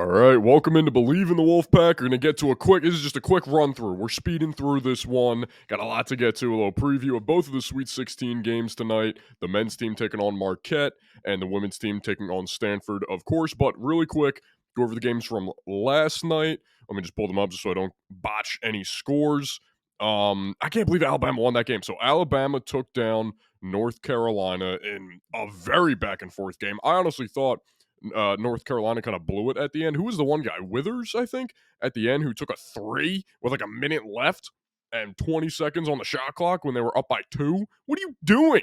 All right, welcome into Believe in the Wolfpack. We're going to get to this is just a quick run through. We're speeding through this one. Got a lot to get to. A little preview of both of the Sweet 16 games tonight. The men's team taking on Marquette and the women's team taking on Stanford, of course. But really quick, go over the games from last night. Let me just pull them up just so I don't botch any scores. I can't believe Alabama won that game. So Alabama took down North Carolina in a very back and forth game. I honestly thought North Carolina kind of blew it at the end. Who was the one guy? Withers, I think, at the end, who took a three with like a minute left and 20 seconds on the shot clock when they were up by 2. What are you doing?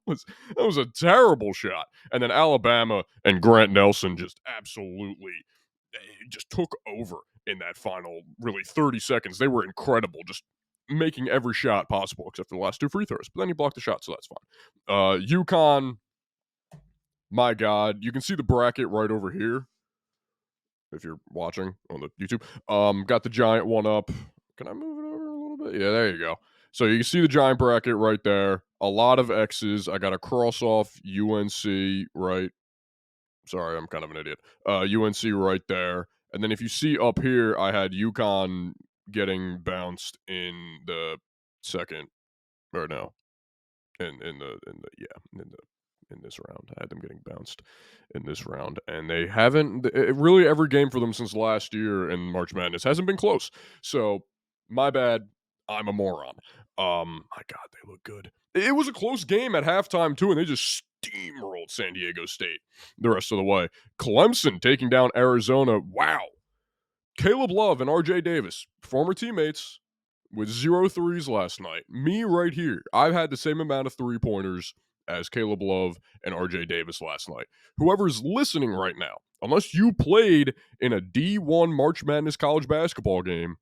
that was a terrible shot. And then Alabama and Grant Nelson just absolutely just took over in that final, really 30 seconds. They were incredible, just making every shot possible except for the last 2 free throws. But then he blocked the shot, so that's fine. UConn, my God, you can see the bracket right over here if you're watching on the YouTube. Got the giant one up. Can I move it over a little bit? Yeah, there you go. So you can see the giant bracket right there. A lot of X's. I got to cross off UNC right. Sorry, I'm kind of an idiot. UNC right there. And then if you see up here, I had UConn getting bounced in the second, or no, in this round. I had them getting bounced in this round, and they haven't really every game for them since last year in March Madness hasn't been close. So my bad. I'm a moron. My God, they look good. It was a close game at halftime too, and they just steamrolled San Diego State the rest of the way. Clemson taking down Arizona. Wow. Caleb Love and RJ Davis, former teammates, with 0 threes last night. Me right here. I've had the same amount of 3-pointers as Caleb Love and RJ Davis last night. Whoever's listening right now, unless you played in a D1 March Madness college basketball game,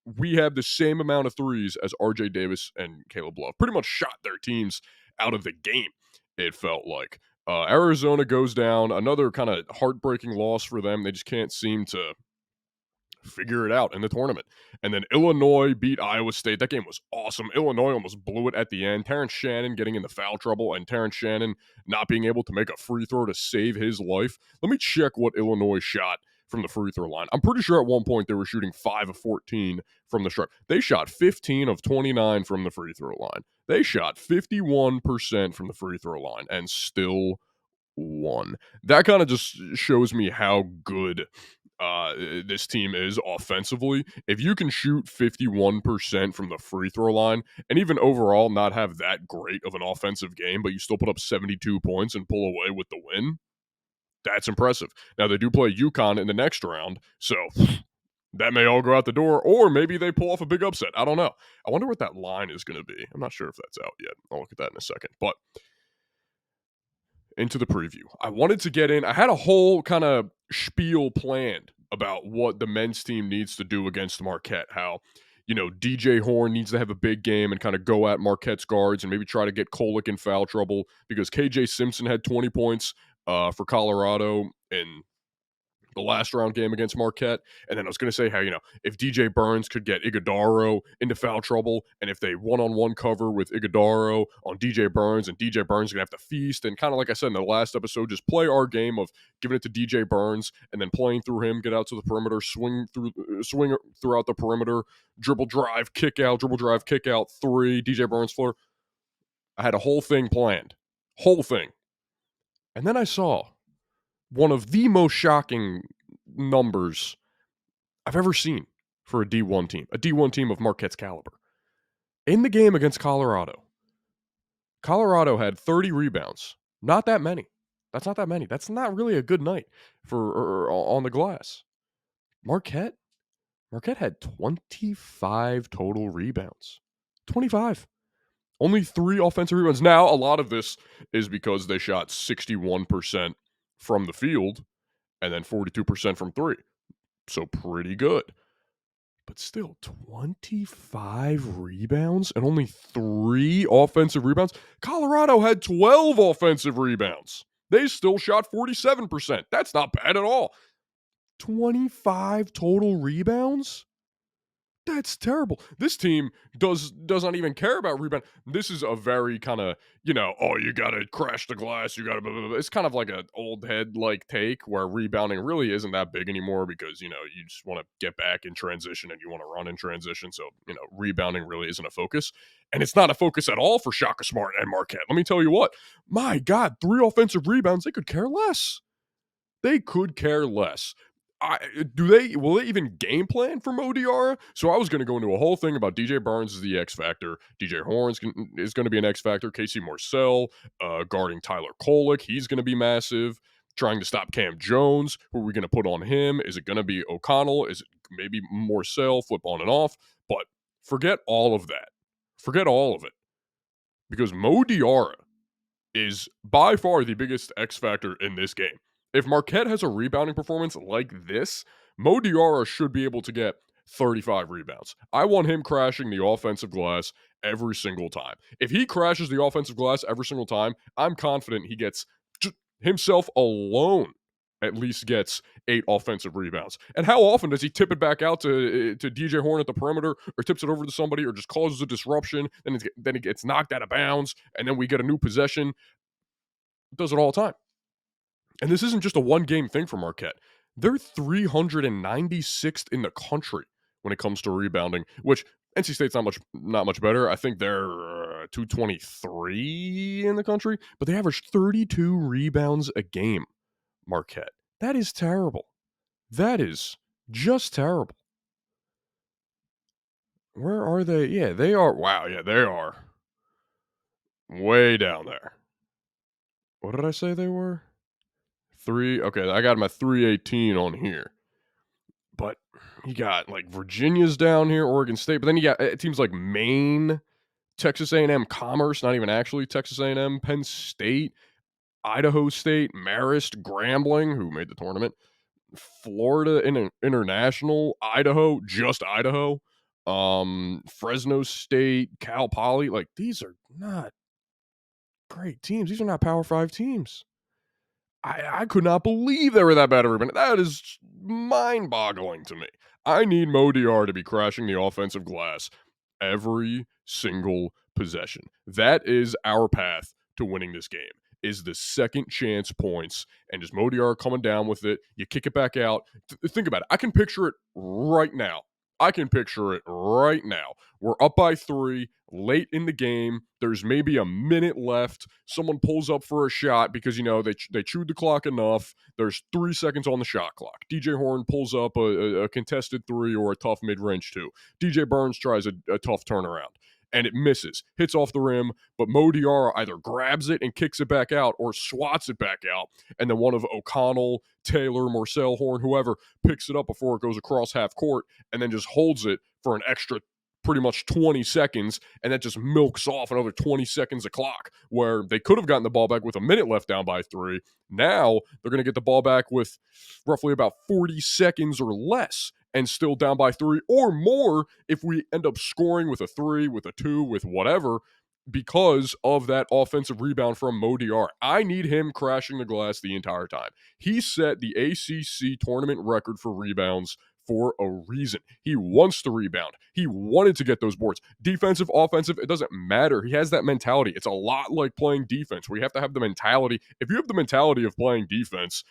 we have the same amount of threes as RJ Davis and Caleb Love. Pretty much shot their teams out of the game, it felt like. Arizona goes down. Another kind of heartbreaking loss for them. They just can't seem to figure it out in the tournament. And then Illinois beat Iowa State. That game was awesome. Illinois almost blew it at the end. Terrence Shannon getting into foul trouble and Terrence Shannon not being able to make a free throw to save his life. Let me check what Illinois shot from the free throw line. I'm pretty sure at one point they were shooting 5 of 14 from the stripe. They shot 15 of 29 from the free throw line. They shot 51% from the free throw line and still won. That kind of just shows me how good this team is offensively. If you can shoot 51% from the free throw line and even overall not have that great of an offensive game, but you still put up 72 points and pull away with the win, that's impressive. Now, they do play UConn in the next round, so that may all go out the door, or maybe they pull off a big upset. I don't know. I wonder what that line is going to be. I'm not sure if that's out yet. I'll look at that in a second. But into the preview. I wanted to get in. I had a whole kind of spiel planned about what the men's team needs to do against Marquette. How, DJ Horn needs to have a big game and kind of go at Marquette's guards and maybe try to get Kolek in foul trouble because KJ Simpson had 20 points for Colorado in the last round game against Marquette. And then I was going to say how, if DJ Burns could get Iguodaro into foul trouble, and if they one-on-one cover with Iguodaro on DJ Burns, and DJ Burns is going to have to feast, and kind of like I said in the last episode, just play our game of giving it to DJ Burns and then playing through him, get out to the perimeter, swing throughout the perimeter, dribble drive, kick out, 3, DJ Burns floor. I had a whole thing planned. Whole thing. And then I saw one of the most shocking numbers I've ever seen for a D1 team of Marquette's caliber. In the game against Colorado had 30 rebounds. Not that many. That's not that many. That's not really a good night for on the glass. Marquette had 25 total rebounds. 25. Only 3 offensive rebounds. Now, a lot of this is because they shot 61% from the field and then 42% from 3. So pretty good. But still, 25 rebounds and only 3 offensive rebounds. Colorado had 12 offensive rebounds. They still shot 47%. That's not bad at all. 25 total rebounds? That's terrible. This team does not even care about rebound. This is a very kind of, oh, you got to crash the glass. You got to. It's kind of like an old head like take where rebounding really isn't that big anymore because you just want to get back in transition and you want to run in transition. So rebounding really isn't a focus, and it's not a focus at all for Shaka Smart and Marquette. Let me tell you what. My God, 3 offensive rebounds. They could care less. They could care less. Will they even game plan for Mo Diarra? So I was going to go into a whole thing about DJ Barnes is the X factor. DJ Horns is going to be an X factor. Casey Marcel guarding Tyler Kolek, he's going to be massive. Trying to stop Cam Jones, who are we going to put on him? Is it going to be O'Connell? Is it maybe Marcel flip on and off? But forget all of that. Forget all of it because Mo Diarra is by far the biggest X factor in this game. If Marquette has a rebounding performance like this, Mo Diarra should be able to get 35 rebounds. I want him crashing the offensive glass every single time. If he crashes the offensive glass every single time, I'm confident he gets himself alone at least gets 8 offensive rebounds. And how often does he tip it back out to DJ Horn at the perimeter or tips it over to somebody or just causes a disruption, then it gets knocked out of bounds, and then we get a new possession? Does it all the time. And this isn't just a one-game thing for Marquette. They're 396th in the country when it comes to rebounding, which NC State's not much better. I think they're 223 in the country, but they average 32 rebounds a game, Marquette. That is terrible. That is just terrible. Where are they? Yeah, they are. Wow, yeah, they are way down there. What did I say they were? Okay, I got my 318 on here. But you got like Virginia's down here, Oregon State, but then you got teams like Maine, Texas A&M Commerce, not even actually Texas A&M, Penn State, Idaho State, Marist, Grambling, who made the tournament, Florida International, Idaho, just Idaho, Fresno State, Cal Poly. Like, these are not great teams. These are not Power 5 teams. I could not believe they were that bad every minute. That is mind-boggling to me. I need Mo Diarra to be crashing the offensive glass every single possession. That is our path to winning this game, is the second chance points and just Mo Diarra coming down with it. You kick it back out. Think about it. I can picture it right now. We're up by 3, late in the game. There's maybe a minute left. Someone pulls up for a shot because, they chewed the clock enough. There's 3 seconds on the shot clock. DJ Horn pulls up a contested 3 or a tough mid-range 2. DJ Burns tries a tough turnaround, and it misses. Hits off the rim, but Mo Diarra either grabs it and kicks it back out or swats it back out, and then one of O'Connell, Taylor, Marcel, Horn, whoever, picks it up before it goes across half court and then just holds it for an extra pretty much 20 seconds, and that just milks off another 20 seconds of clock where they could have gotten the ball back with a minute left down by 3. Now they're going to get the ball back with roughly about 40 seconds or less and still down by 3 or more if we end up scoring with a 3, with a 2, with whatever, because of that offensive rebound from Mo Diarra. I need him crashing the glass the entire time. He set the ACC tournament record for rebounds for a reason. He wants to rebound. He wanted to get those boards. Defensive, offensive, it doesn't matter. He has that mentality. It's a lot like playing defense where you have to have the mentality. If you have the mentality of playing defense,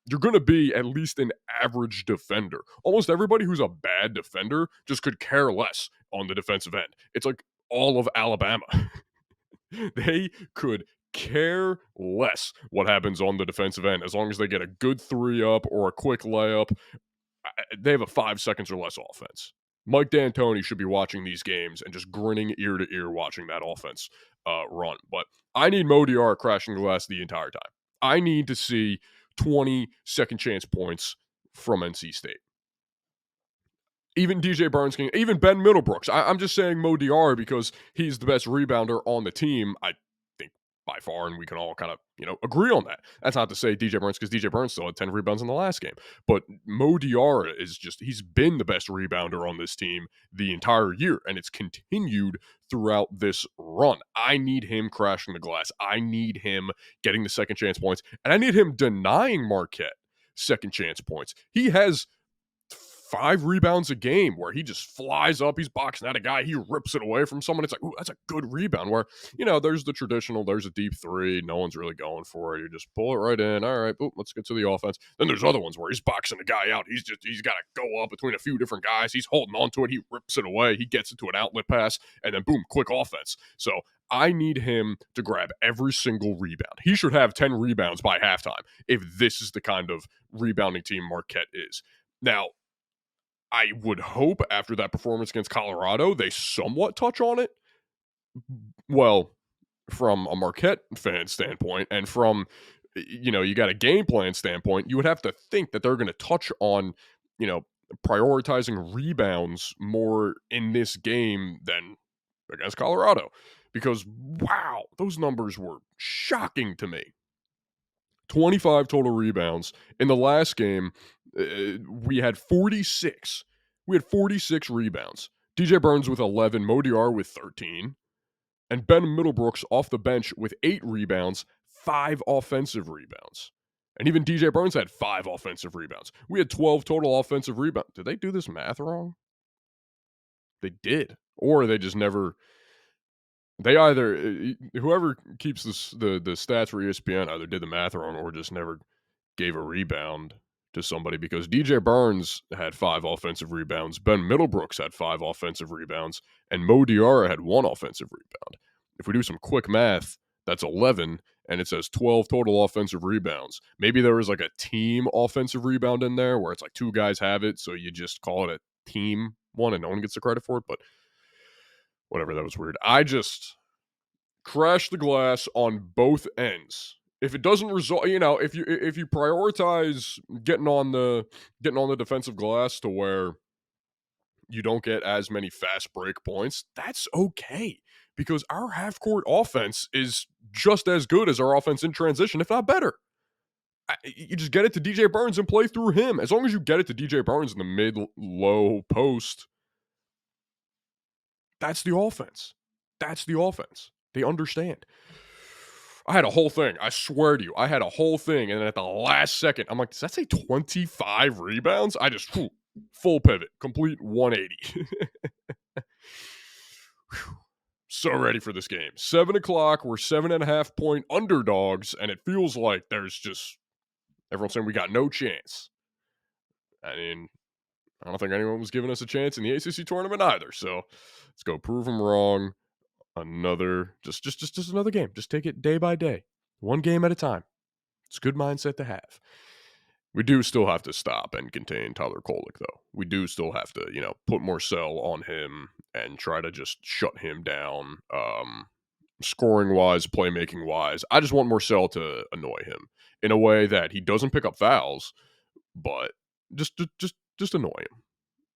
you're going to be at least an average defender. Almost everybody who's a bad defender just could care less on the defensive end. It's like all of Alabama. They could care less what happens on the defensive end as long as they get a good 3 up or a quick layup. They have a 5 seconds or less offense. Mike D'Antoni should be watching these games and just grinning ear to ear watching that offense run. But I need Mo Diarra crashing the glass the entire time. I need to see 20 second chance points from NC State. Even DJ Burns, even Ben Middlebrooks. I'm just saying Mo Diarra because he's the best rebounder on the team, I think, by far, and we can all kind of, agree on that. That's not to say DJ Burns, because DJ Burns still had 10 rebounds in the last game. But Mo Diarra he's been the best rebounder on this team the entire year, and it's continued throughout this run. I need him crashing the glass. I need him getting the second chance points, and I need him denying Marquette second chance points. He has 5 rebounds a game where he just flies up, he's boxing at a guy, he rips it away from someone. It's like, ooh, that's a good rebound. Where, there's the traditional, there's a deep three, no one's really going for it. You just pull it right in. All right, boom, let's get to the offense. Then there's other ones where he's boxing a guy out. He's got to go up between a few different guys. He's holding on to it. He rips it away. He gets it to an outlet pass, and then boom, quick offense. So I need him to grab every single rebound. He should have 10 rebounds by halftime if this is the kind of rebounding team Marquette is. Now, I would hope after that performance against Colorado, they somewhat touch on it. Well, from a Marquette fan standpoint and from, you got a game plan standpoint, you would have to think that they're going to touch on, prioritizing rebounds more in this game than against Colorado. Because, wow, those numbers were shocking to me. 25 total rebounds. In the last game, we had 46. We had 46 rebounds. DJ Burns with 11, Mo Diarra with 13, and Ben Middlebrooks off the bench with 8 rebounds, 5 offensive rebounds. And even DJ Burns had 5 offensive rebounds. We had 12 total offensive rebounds. Did they do this math wrong? They did. Or they just never... They either... Whoever keeps the stats for ESPN either did the math wrong or just never gave a rebound to somebody, because DJ Burns had 5 offensive rebounds, Ben Middlebrooks had 5 offensive rebounds, and Mo Diarra had 1 offensive rebound. If we do some quick math, that's 11, and it says 12 total offensive rebounds. Maybe there was like a team offensive rebound in there where it's like 2 guys have it, so you just call it a team one and no one gets the credit for it, but whatever, that was weird. I just crashed the glass on both ends. If it doesn't result, if you prioritize getting on the defensive glass to where you don't get as many fast break points, that's okay, because our half court offense is just as good as our offense in transition, if not better. You just get it to DJ Burns and play through him. As long as you get it to DJ Burns in the mid-low post, that's the offense. That's the offense. They understand. I had a whole thing. I swear to you, I had a whole thing. And then at the last second, I'm like, does that say 25 rebounds? I just, full pivot, complete 180. So ready for this game. 7 o'clock, we're 7.5 point underdogs, and it feels like there's just, everyone's saying we got no chance. I mean, I don't think anyone was giving us a chance in the ACC tournament either. So let's go prove them wrong. Another, just another game. Just take it day by day, one game at a time. It's a good mindset to have. We do still have to stop and contain Tyler Kolek, though. We do still have to, put Marcel on him and try to just shut him down, scoring-wise, playmaking-wise. I just want Marcel to annoy him in a way that he doesn't pick up fouls, but just annoy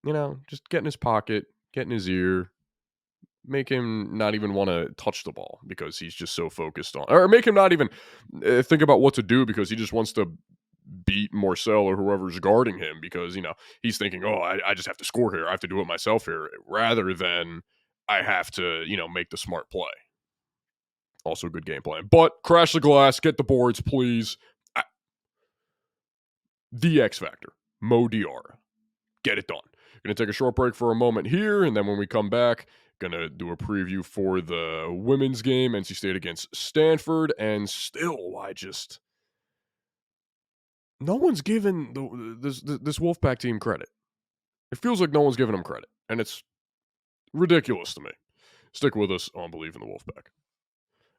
him. Just get in his pocket, get in his ear, make him not even want to touch the ball because he's just so focused on, or make him not even think about what to do because he just wants to beat Marcel or whoever's guarding him because, he's thinking, oh, I just have to score here. I have to do it myself here, rather than I have to, make the smart play. Also good game plan. But crash the glass, get the boards, please. The X Factor, Mo Diarra. Get it done. Going to take a short break for a moment here, and then when we come back, going to do a preview for the women's game, NC State against Stanford, and still, no one's given this Wolfpack team credit. It feels like no one's giving them credit, and it's ridiculous to me. Stick with us on Believe in the Wolfpack.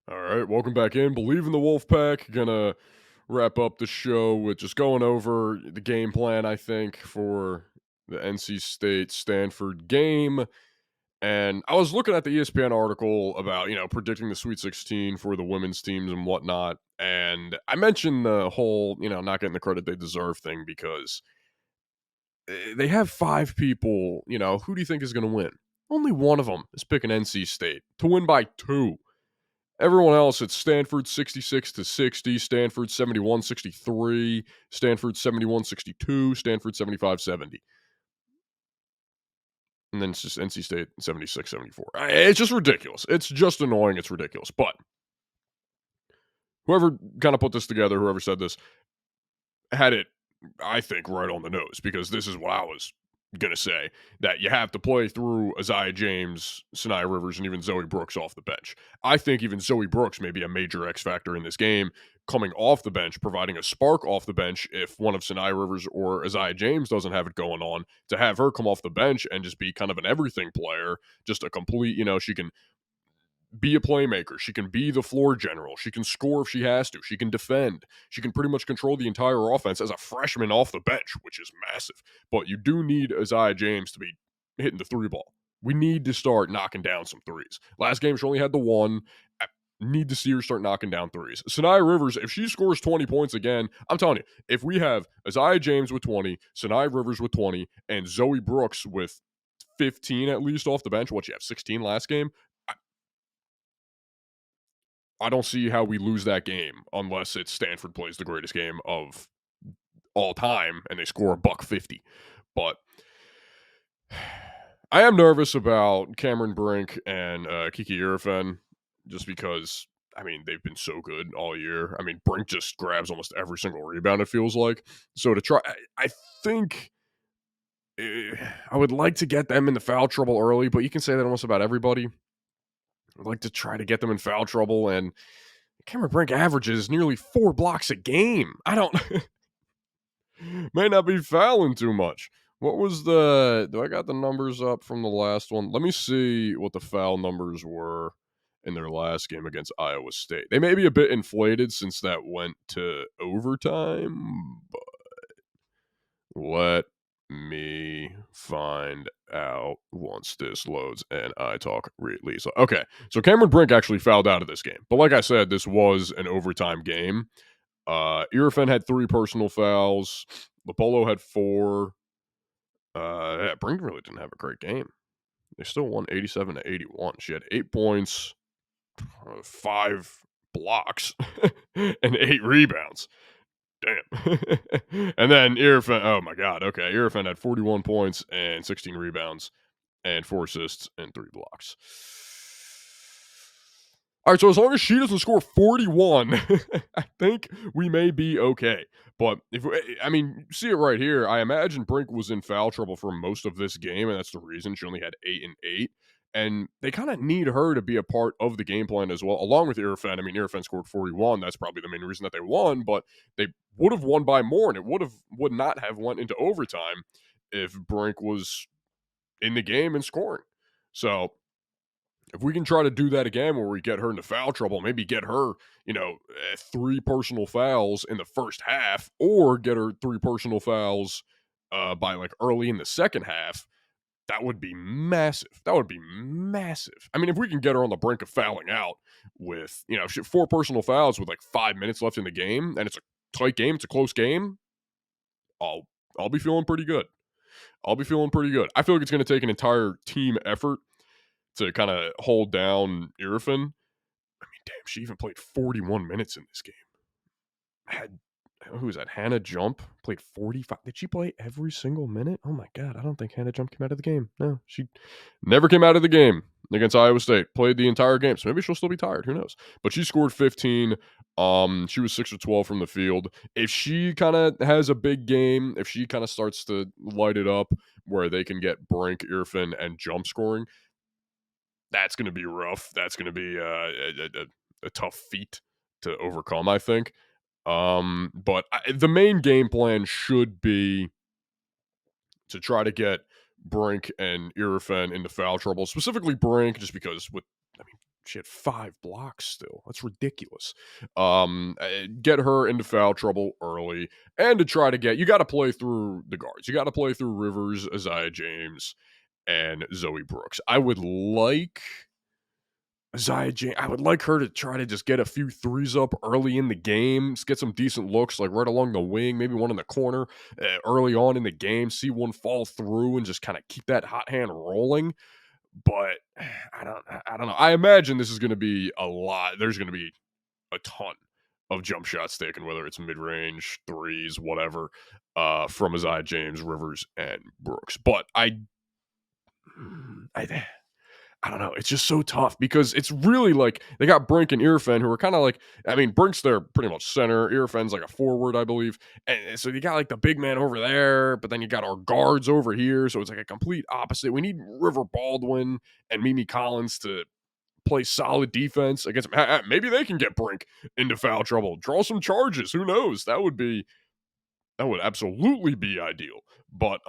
All right, welcome back in. Believe in the Wolfpack. Gonna wrap up the show with just going over the game plan, I think, for the NC State-Stanford game. And I was looking at the ESPN article about, predicting the Sweet 16 for the women's teams and whatnot. And I mentioned the whole, not getting the credit they deserve thing because they have 5 people, who do you think is going to win? Only one of them is picking NC State to win by 2. Everyone else, it's Stanford 66-60, Stanford 71-63, Stanford 71-62, Stanford 75-70. And then it's just NC State 76-74. It's just ridiculous. It's just annoying. It's ridiculous. But whoever kind of put this together, whoever said this, had it, I think, right on the nose, because this is what I was gonna say that you have to play through Isaiah James, Sanaya Rivers, and even Zoe Brooks off the bench. I think even Zoe Brooks may be a major X factor in this game, coming off the bench, providing a spark off the bench if one of Sanaya Rivers or Isaiah James doesn't have it going on. To have her come off the bench and just be kind of an everything player, just a complete, she can be a playmaker. She can be the floor general. She can score if she has to. She can defend. She can pretty much control the entire offense as a freshman off the bench, which is massive. But you do need Isaiah James to be hitting the three ball. We need to start knocking down some threes. Last game, she only had the one. I need to see her start knocking down threes. Sanaya Rivers, if she scores 20 points again, I'm telling you, if we have Isaiah James with 20, Sanaya Rivers with 20, and Zoe Brooks with 15 at least off the bench, what, you have 16 last game? I don't see how we lose that game unless it's Stanford plays the greatest game of all time and they score $150. But I am nervous about Cameron Brink and Kiki Iriafen just because, they've been so good all year. Brink just grabs almost every single rebound, it feels like. So to try, I think I would like to get them in the foul trouble early, but you can say that almost about everybody. I'd like to try to get them in foul trouble, and Cameron Brink averages nearly 4 blocks a game. I don't may not be fouling too much. What was do I got the numbers up from the last one? Let me see what the foul numbers were in their last game against Iowa State. They may be a bit inflated since that went to overtime, but let me find out once this loads and I talk really slow. Okay, so Cameron Brink actually fouled out of this game. But like I said, this was an overtime game. Iriafen had 3 personal fouls. Lopolo had 4. Brink really didn't have a great game. They still won 87-81. She had 8 points, 5 blocks, and 8 rebounds. Damn. And then Iriafen, oh my God. Okay. Iriafen had 41 points and 16 rebounds and 4 assists and 3 blocks. All right, so as long as she doesn't score 41, I think we may be okay. But see it right here. I imagine Brink was in foul trouble for most of this game, and that's the reason she only had 8 and 8. And they kind of need her to be a part of the game plan as well, along with Iriafen. Iriafen scored 41. That's probably the main reason that they won, but they would have won by more, and it would not have went into overtime if Brink was in the game and scoring. So if we can try to do that again where we get her into foul trouble, maybe get her, 3 personal fouls in the first half, or get her 3 personal fouls by like early in the second half, that would be massive. That would be massive. If we can get her on the brink of fouling out with, 4 personal fouls with like 5 minutes left in the game, and it's a tight game, it's a close game, I'll be feeling pretty good. I feel like it's going to take an entire team effort to kind of hold down Iriafen. Damn, she even played 41 minutes in this game. Who was that? Hannah Jump played 45. Did she play every single minute? Oh my God, I don't think Hannah Jump came out of the game. No, she never came out of the game against Iowa State. Played the entire game, so maybe she'll still be tired. Who knows? But she scored 15. She was 6 or 12 from the field. If she kind of has a big game, if she kind of starts to light it up where they can get Brink, Iriafen, and Jump scoring, that's going to be rough. That's going to be a tough feat to overcome, I think. But the main game plan should be to try to get Brink and Iriafen into foul trouble, specifically Brink, just because she had 5 blocks still. That's ridiculous. Get her into foul trouble early, and to try to you got to play through the guards. You got to play through Rivers, Isaiah James, and Zoe Brooks. I would like Isaiah James, I would like her to try to just get a few threes up early in the game, get some decent looks, like right along the wing, maybe one in the corner early on in the game, see one fall through and just kind of keep that hot hand rolling. But I don't know. I imagine this is going to be a lot. There's going to be a ton of jump shots taken, whether it's mid-range, threes, whatever, from Isaiah James, Rivers, and Brooks. But I I don't know. It's just so tough because it's really like they got Brink and Iriafen who are kind of like, I mean, Brink's there pretty much center. Irifen's like a forward, I believe. And so you got like the big man over there, but then you got our guards over here. So it's like a complete opposite. We need River Baldwin and Mimi Collins to play solid defense against them. Maybe they can get Brink into foul trouble, draw some charges. Who knows? That would absolutely be ideal. But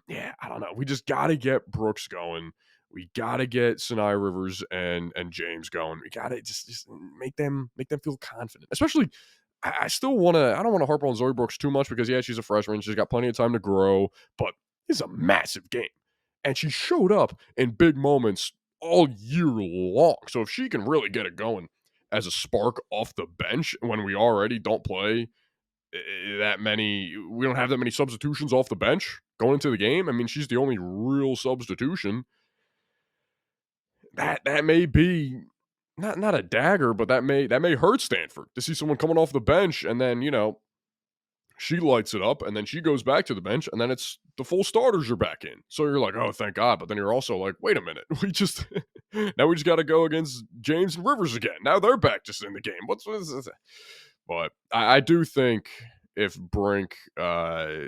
yeah, I don't know. We just gotta get Brooks going. We gotta get Sinai Rivers and James going. We gotta just make them feel confident. Especially, I still wanna I don't want to harp on Zoe Brooks too much because yeah, she's a freshman. She's got plenty of time to grow, but it's a massive game. And she showed up in big moments all year long. So if she can really get it going as a spark off the bench when we already don't play that many, we don't have that many substitutions off the bench going into the game. I mean, she's the only real substitution. That may be not a dagger, but that may hurt Stanford to see someone coming off the bench and then, she lights it up and then she goes back to the bench and then it's the full starters are back in. So you're like, oh, thank God. But then you're also like, wait a minute. Now we just got to go against James and Rivers again. Now they're back just in the game. What's this? But I do think if Brink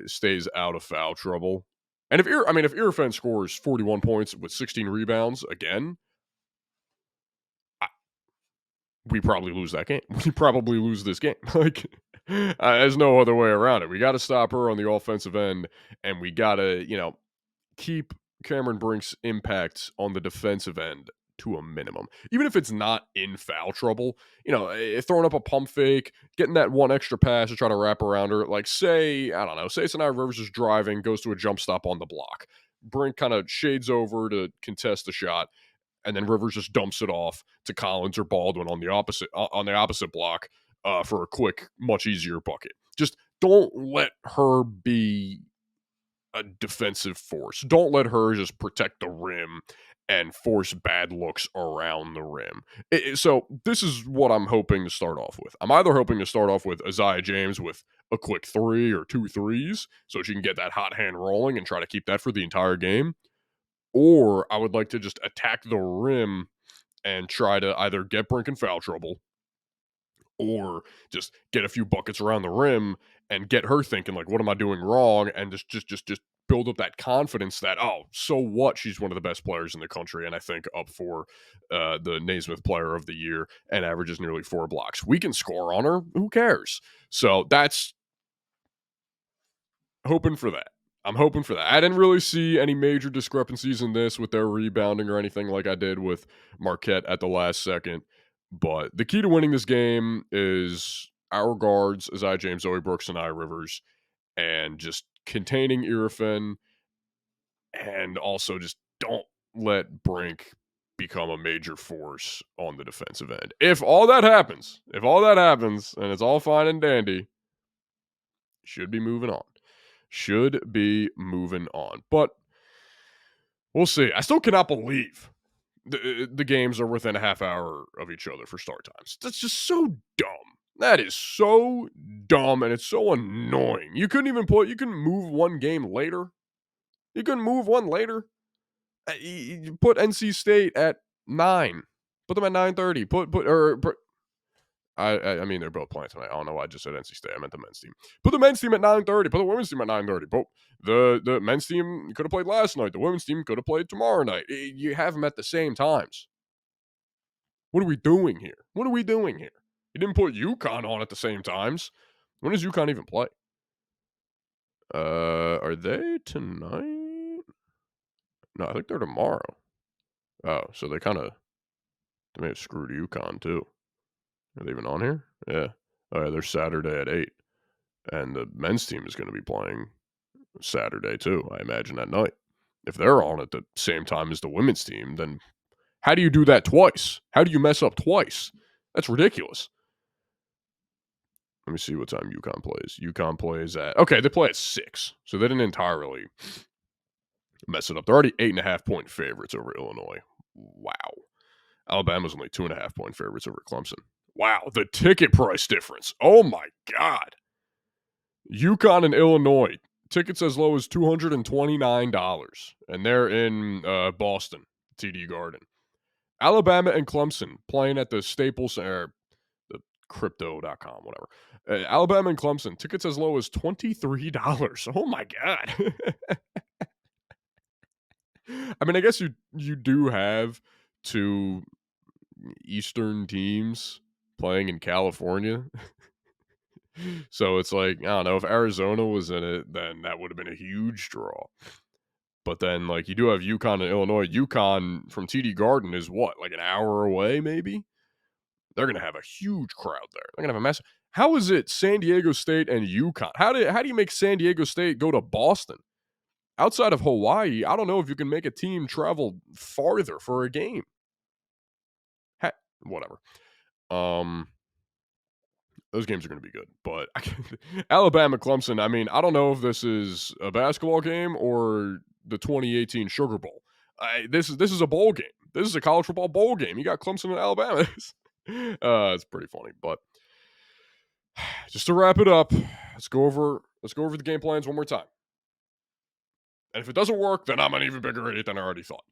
stays out of foul trouble, and if Iriafen scores 41 points with 16 rebounds again, we probably lose that game. We probably lose this game. Like, there's no other way around it. We got to stop her on the offensive end, and we got to, keep Cameron Brink's impact on the defensive end to a minimum. Even if it's not in foul trouble, throwing up a pump fake, getting that one extra pass to try to wrap around her. Like, say Sinai Rivers is driving, goes to a jump stop on the block. Brink kind of shades over to contest the shot, and then Rivers just dumps it off to Collins or Baldwin on the opposite block for a quick, much easier bucket. Just don't let her be a defensive force. Don't let her just protect the rim and force bad looks around the rim. So this is what I'm hoping to start off with. I'm either hoping to start off with Isaiah James with a quick 3 or 2 threes so she can get that hot hand rolling and try to keep that for the entire game. Or I would like to just attack the rim and try to either get Brink in foul trouble or just get a few buckets around the rim and get her thinking like, what am I doing wrong? And just build up that confidence that, oh, so what? She's one of the best players in the country, and I think up for the Naismith Player of the Year and averages nearly 4 blocks. We can score on her. Who cares? So that's hoping for that. I'm hoping for that. I didn't really see any major discrepancies in this with their rebounding or anything like I did with Marquette at the last second. But the key to winning this game is our guards, Isaiah James, Zoe Brooks, and I Rivers, and just containing Iriafen, and also just don't let Brink become a major force on the defensive end. If all that happens, and it's all fine and dandy, should be moving on. But we'll see. I still cannot believe the games are within a half hour of each other for start times. That's just so dumb. That is so dumb, and it's so annoying. You couldn't move one game later. You couldn't move one later. You put NC State at 9. Put them at 9:30. I mean, they're both playing tonight. I don't know why I just said NC State. I meant the men's team. Put the men's team at 9:30. Put the women's team at 9:30. But the men's team could have played last night. The women's team could have played tomorrow night. You have them at the same times. What are we doing here? You didn't put UConn on at the same times. When does UConn even play? Are they tonight? No, I think they're tomorrow. Oh, so they may have screwed UConn too. Are they even on here? Yeah. Oh, yeah, they're Saturday at 8. And the men's team is going to be playing Saturday too, I imagine, at night. If they're on at the same time as the women's team, then how do you do that twice? How do you mess up twice? That's ridiculous. Let me see what time UConn plays. UConn plays at... Okay, they play at 6. So they didn't entirely mess it up. They're already 8.5-point favorites over Illinois. Wow. Alabama's only 2.5-point favorites over Clemson. Wow, the ticket price difference. Oh my God. UConn and Illinois. Tickets as low as $229. And they're in Boston, TD Garden. Alabama and Clemson playing at the Staples Center, the crypto.com, whatever. Alabama and Clemson, tickets as low as $23. Oh my God. I mean, I guess you do have two Eastern teams playing in California. So it's like, I don't know, if Arizona was in it, then that would have been a huge draw. But then, like, you do have UConn and Illinois. UConn from TD Garden is what, like an hour away, maybe? They're going to have a huge crowd there. They're going to have a massive. How is it San Diego State and UConn? How do you make San Diego State go to Boston? Outside of Hawaii, I don't know if you can make a team travel farther for a game. Whatever. Those games are going to be good. But Alabama, Clemson, I mean, I don't know if this is a basketball game or the 2018 Sugar Bowl. This is a bowl game. This is a college football bowl game. You got Clemson and Alabama. It's pretty funny. But just to wrap it up, let's go over the game plans one more time. And if it doesn't work, then I'm an even bigger idiot than I already thought.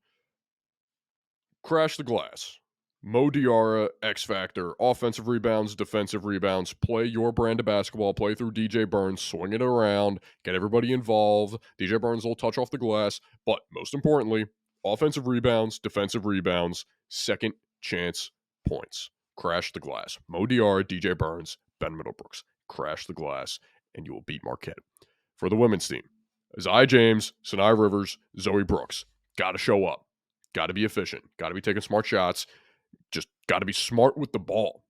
Crash the glass. Mo Diarra, X Factor, offensive rebounds, defensive rebounds. Play your brand of basketball. Play through DJ Burns. Swing it around. Get everybody involved. DJ Burns will touch off the glass. But most importantly, offensive rebounds, defensive rebounds, second chance points. Crash the glass. Mo Diarra, DJ Burns, Ben Middlebrooks. Crash the glass, and you will beat Marquette. For the women's team, Zai James, Sinai Rivers, Zoe Brooks. Got to show up. Got to be efficient. Got to be taking smart shots. Just got to be smart with the ball.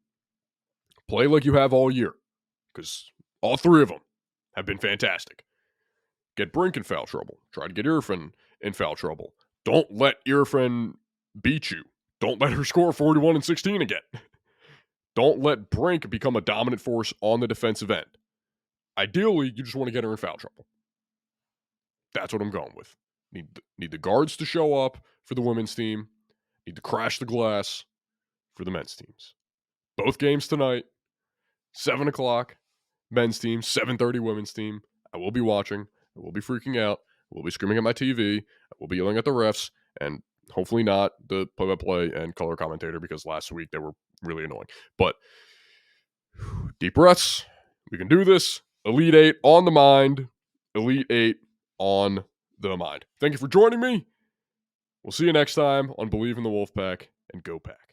Play like you have all year, because all three of them have been fantastic. Get Brink in foul trouble. Try to get Iriafen in foul trouble. Don't let Iriafen beat you. Don't let her score 41 and 16 again. Don't let Brink become a dominant force on the defensive end. Ideally, you just want to get her in foul trouble. That's what I'm going with. Need the guards to show up for the women's team. Need to crash the glass for the men's teams. Both games tonight, 7 o'clock, men's team, 7:30 women's team. I will be watching. I will be freaking out. I will be screaming at my TV. I will be yelling at the refs, and hopefully not the play-by-play and color commentator, because last week they were really annoying. But deep breaths. We can do this. Elite 8 on the mind. Elite 8 on the mind. Thank you for joining me. We'll see you next time on Believe in the Wolfpack, and go Pack.